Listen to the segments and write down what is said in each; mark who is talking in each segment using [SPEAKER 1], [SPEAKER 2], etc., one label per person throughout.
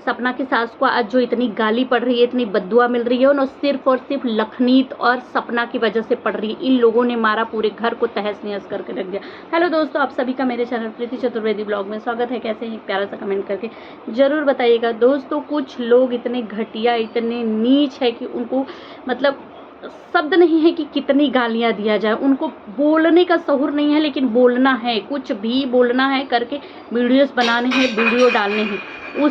[SPEAKER 1] सपना की सास को आज जो इतनी गाली पड़ रही है, इतनी बद्दुआ मिल रही है, उन्हें सिर्फ और सिर्फ लखनीत और सपना की वजह से पड़ रही है। इन लोगों ने मारा पूरे घर को तहस नहस करके रख दिया। हेलो दोस्तों, आप सभी का मेरे चैनल प्रीति चतुर्वेदी ब्लॉग में स्वागत है। कैसे हैं? एक प्यारा सा कमेंट करके जरूर बताइएगा। दोस्तों, कुछ लोग इतने घटिया, इतने नीच है कि उनको मतलब शब्द नहीं है कि कितनी गालियां दिया जाए। उनको बोलने का शऊर नहीं है, लेकिन बोलना है, कुछ भी बोलना है करके वीडियोस बनाने हैं, वीडियो डालने हैं।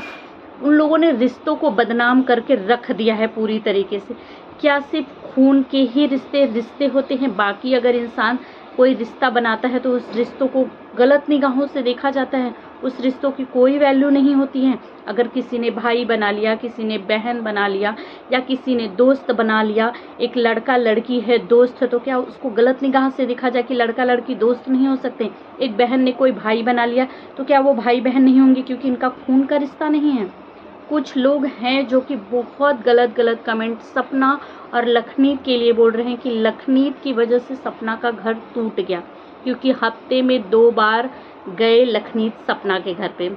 [SPEAKER 1] उन लोगों ने रिश्तों को बदनाम करके रख दिया है पूरी तरीके से। क्या सिर्फ खून के ही रिश्ते होते हैं? बाकी अगर इंसान कोई रिश्ता बनाता है तो उस रिश्तों को गलत निगाहों से देखा जाता है, उस रिश्तों की कोई वैल्यू नहीं होती है। अगर किसी ने भाई बना लिया, किसी ने बहन बना लिया, या किसी ने दोस्त बना लिया, एक लड़का लड़की है, दोस्त है, तो क्या उसको गलत निगाह से देखा जाए कि लड़का लड़की दोस्त नहीं हो सकते? एक बहन ने कोई भाई बना लिया तो क्या वो भाई बहन नहीं होंगे क्योंकि इनका खून का रिश्ता नहीं है? कुछ लोग हैं जो कि बहुत गलत कमेंट सपना और लखनीत के लिए बोल रहे हैं कि लखनीत की वजह से सपना का घर टूट गया, क्योंकि हफ्ते में 2 बार गए लखनीत सपना के घर पे।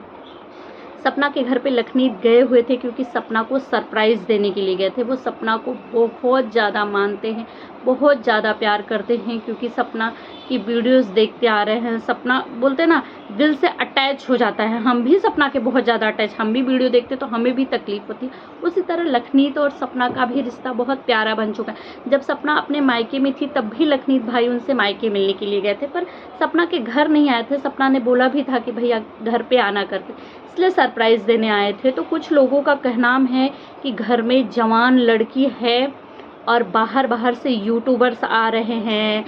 [SPEAKER 1] सपना के घर पे लखनीत गए हुए थे क्योंकि सपना को सरप्राइज़ देने के लिए गए थे। वो सपना को बहुत ज़्यादा मानते हैं, बहुत ज़्यादा प्यार करते हैं, क्योंकि सपना की वीडियोस देखते आ रहे हैं। सपना बोलते हैं ना, दिल से अटैच हो जाता है। हम भी सपना के बहुत ज़्यादा अटैच, हम भी वीडियो देखते तो हमें भी तकलीफ होती है। उसी तरह लखनीत और सपना का भी रिश्ता बहुत प्यारा बन चुका है। जब सपना अपने मायके में थी तब भी लखनीत भाई उनसे मायके मिलने के लिए गए थे, पर सपना के घर नहीं आए थे। सपना ने बोला भी था कि भैया घर पे आना करके, इसलिए सरप्राइज़ देने आए थे। तो कुछ लोगों का कहना है कि घर में जवान लड़की है और बाहर से यूट्यूबर्स आ रहे हैं,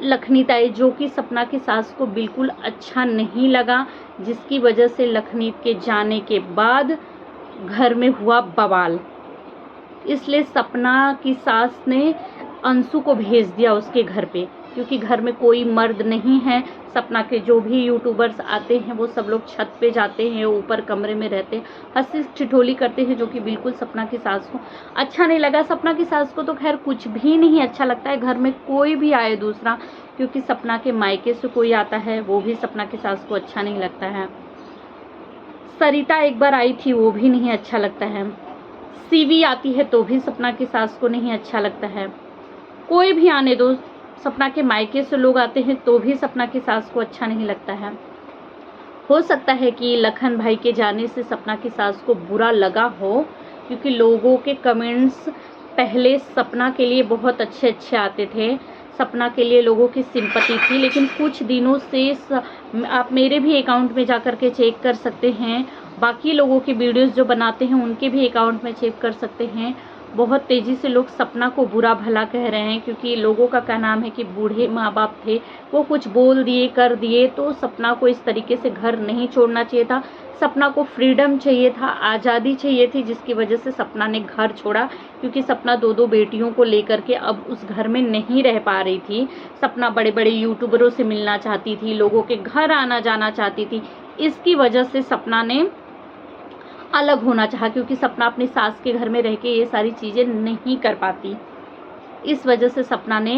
[SPEAKER 1] लखनीत आई, जो कि सपना की सास को बिल्कुल अच्छा नहीं लगा, जिसकी वजह से लखनीत के जाने के बाद घर में हुआ बवाल। इसलिए सपना की सास ने अंशु को भेज दिया उसके घर पे, क्योंकि घर में कोई मर्द नहीं है। सपना के जो भी यूट्यूबर्स आते हैं वो सब लोग छत पे जाते हैं, ऊपर कमरे में रहते हैं, हंसी ठिठोली करते हैं, जो कि बिल्कुल सपना की सास को अच्छा नहीं लगा। सपना की सास को तो खैर कुछ भी नहीं अच्छा लगता है, घर में कोई भी आए दूसरा, क्योंकि सपना के मायके से कोई आता है वो भी सपना की सास को अच्छा नहीं लगता है। सरिता एक बार आई थी, वो भी नहीं अच्छा लगता है। सीवी आती है तो भी सपना की सास को नहीं अच्छा लगता है। कोई भी आने दो, सपना के मायके से लोग आते हैं तो भी सपना की सास को अच्छा नहीं लगता है। हो सकता है कि लखन भाई के जाने से सपना की सास को बुरा लगा हो, क्योंकि लोगों के कमेंट्स पहले सपना के लिए बहुत अच्छे आते थे, सपना के लिए लोगों की सिंपैथी थी। लेकिन कुछ दिनों से आप मेरे भी अकाउंट में जा कर के चेक कर सकते हैं, बाकी लोगों की वीडियोस जो बनाते हैं उनके भी अकाउंट में चेक कर सकते हैं, बहुत तेज़ी से लोग सपना को बुरा भला कह रहे हैं। क्योंकि लोगों का कहना है कि बूढ़े माँ बाप थे, वो कुछ बोल दिए कर दिए, तो सपना को इस तरीके से घर नहीं छोड़ना चाहिए था। सपना को फ्रीडम चाहिए था, आज़ादी चाहिए थी, जिसकी वजह से सपना ने घर छोड़ा। क्योंकि सपना 2 बेटियों को लेकर के अब उस घर में नहीं रह पा रही थी। सपना बड़े यूट्यूबरों से मिलना चाहती थी, लोगों के घर आना जाना चाहती थी। इसकी वजह से सपना ने अलग होना चाहा, क्योंकि सपना अपनी सास के घर में रह के ये सारी चीज़ें नहीं कर पाती। इस वजह से सपना ने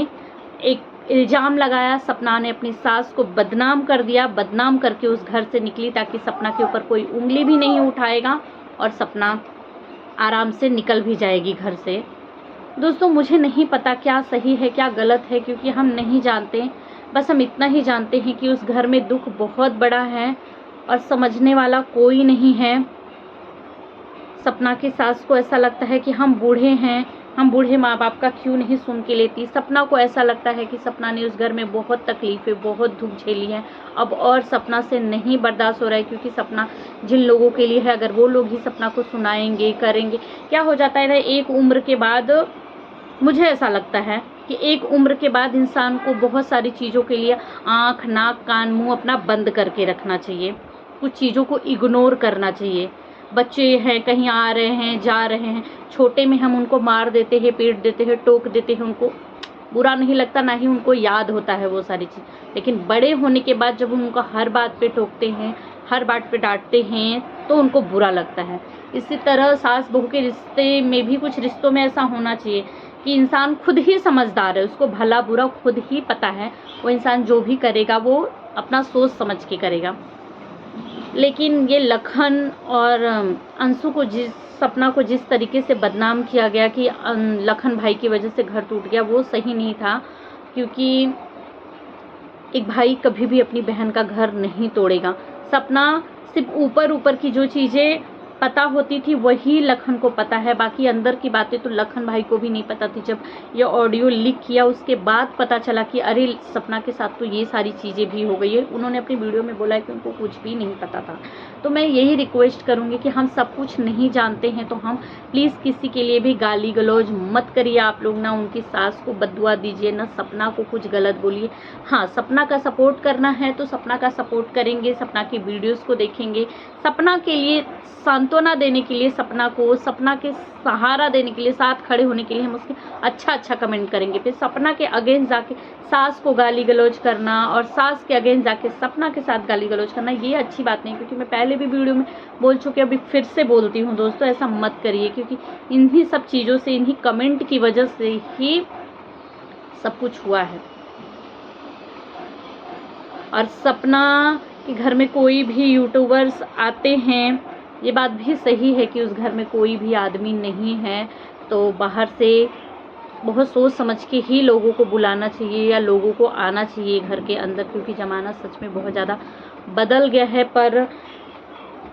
[SPEAKER 1] एक इल्ज़ाम लगाया, सपना ने अपनी सास को बदनाम कर दिया, बदनाम करके उस घर से निकली, ताकि सपना के ऊपर कोई उंगली भी नहीं उठाएगा और सपना आराम से निकल भी जाएगी घर से। दोस्तों, मुझे नहीं पता क्या सही है क्या गलत है, क्योंकि हम नहीं जानते। बस हम इतना ही जानते हैं कि उस घर में दुख बहुत बड़ा है और समझने वाला कोई नहीं है। सपना की सास को ऐसा लगता है कि हम बूढ़े हैं, हम बूढ़े माँ बाप का क्यों नहीं सुन के लेती। सपना को ऐसा लगता है कि सपना ने उस घर में बहुत तकलीफ़ें, बहुत दुख झेली है, अब और सपना से नहीं बर्दाश्त हो रहा है। क्योंकि सपना जिन लोगों के लिए है, अगर वो लोग ही सपना को सुनाएंगे, करेंगे, क्या हो जाता है ना, एक उम्र के बाद मुझे ऐसा लगता है कि एक उम्र के बाद इंसान को बहुत सारी चीज़ों के लिए आँख, नाक, कान, मुँह अपना बंद करके रखना चाहिए, कुछ चीज़ों को इग्नोर करना चाहिए। बच्चे हैं, कहीं आ रहे हैं, जा रहे हैं, छोटे में हम उनको मार देते हैं, पीट देते हैं, टोक देते हैं, उनको बुरा नहीं लगता, ना ही उनको याद होता है वो सारी चीज़। लेकिन बड़े होने के बाद जब उनको हर बात पे टोकते हैं, हर बात पे डांटते हैं, तो उनको बुरा लगता है। इसी तरह सास बहू के रिश्ते में भी, कुछ रिश्तों में ऐसा होना चाहिए कि इंसान खुद ही समझदार है, उसको भला बुरा खुद ही पता है। वो इंसान जो भी करेगा वो अपना सोच समझ के करेगा। लेकिन ये लखन और अंशु को सपना को जिस तरीके से बदनाम किया गया कि लखन भाई की वजह से घर टूट गया, वो सही नहीं था। क्योंकि एक भाई कभी भी अपनी बहन का घर नहीं तोड़ेगा। सपना सिर्फ ऊपर ऊपर की जो चीज़ें पता होती थी वही लखन को पता है, बाकी अंदर की बातें तो लखन भाई को भी नहीं पता थी। जब ये ऑडियो लीक किया उसके बाद पता चला कि अरे सपना के साथ तो ये सारी चीज़ें भी हो गई है। उन्होंने अपनी वीडियो में बोला है कि उनको कुछ भी नहीं पता था। तो मैं यही रिक्वेस्ट करूँगी कि हम सब कुछ नहीं जानते हैं तो हम प्लीज़ किसी के लिए भी गाली गलौज मत करिए आप लोग, ना उनकी सास को बददुआ दीजिए, ना सपना को कुछ गलत बोलिए। हाँ, सपना का सपोर्ट करना है तो सपना का सपोर्ट करेंगे, सपना की वीडियोज़ को देखेंगे, सपना के लिए सांत्वना देने के लिए, सपना के सहारा देने के लिए, साथ खड़े होने के लिए हम उसके अच्छा कमेंट करेंगे। फिर सपना के अगेंस्ट जाके सास को गाली गलौज करना और सास के अगेंस्ट जाके सपना के साथ गाली गलौज करना, ये अच्छी बात नहीं। क्योंकि मैं पहले भी वीडियो में बोल चुकी हूँ, अभी फिर से बोलती हूँ दोस्तों, ऐसा मत करिए। क्योंकि इन्हीं सब चीज़ों से, इन्हीं कमेंट की वजह से ही सब कुछ हुआ है। और सपना के घर में कोई भी यूट्यूबर्स आते हैं, ये बात भी सही है कि उस घर में कोई भी आदमी नहीं है, तो बाहर से बहुत सोच समझ के ही लोगों को बुलाना चाहिए या लोगों को आना चाहिए घर के अंदर। क्योंकि ज़माना सच में बहुत ज़्यादा बदल गया है। पर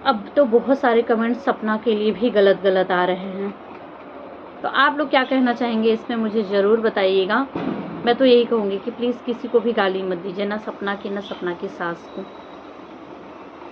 [SPEAKER 1] अब तो बहुत सारे कमेंट सपना के लिए भी गलत आ रहे हैं। तो आप लोग क्या कहना चाहेंगे इसमें मुझे ज़रूर बताइएगा। मैं तो यही कहूँगी कि प्लीज़ किसी को भी गाली मत दीजिए, ना सपना की ना सपना की सास को।